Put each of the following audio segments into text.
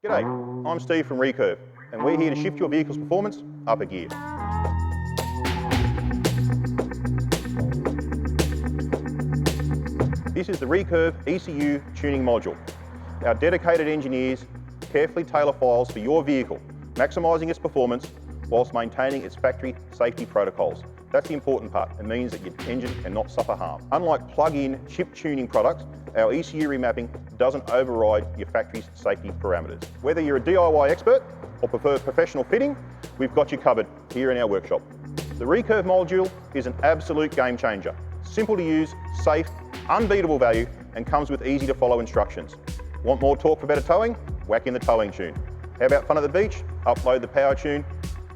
G'day, I'm Steve from Recurve, and we're here to shift your vehicle's performance up a gear. This is the Recurve ECU Tuning Module. Our dedicated engineers carefully tailor files for your vehicle, maximising its performance whilst maintaining its factory safety protocols. That's the important part. It means that your engine cannot suffer harm. Unlike plug-in chip tuning products, our ECU remapping doesn't override your factory's safety parameters. Whether you're a DIY expert or prefer professional fitting, we've got you covered here in our workshop. The Recurve Module is an absolute game changer. Simple to use, safe, unbeatable value, and comes with easy to follow instructions. Want more torque for better towing? Whack in the towing tune. How about fun at the beach? Upload the power tune.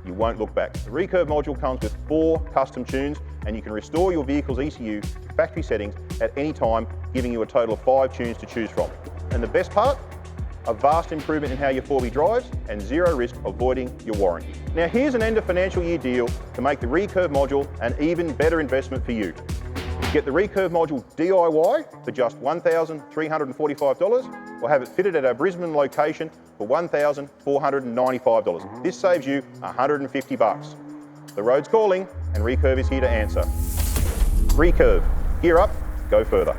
You won't look back. The Recurve Module comes with 4 custom tunes, and you can restore your vehicle's ECU to factory settings at any time, giving you a total of 5 tunes to choose from. And the best part? A vast improvement in how your 4B drives and zero risk of voiding your warranty. Now here's an end of financial year deal to make the Recurve Module an even better investment for you. Get the Recurve Module DIY for just $1,345 or have it fitted at our Brisbane location for $1,495. This saves you $150. The road's calling and Recurve is here to answer. Recurve, gear up, go further.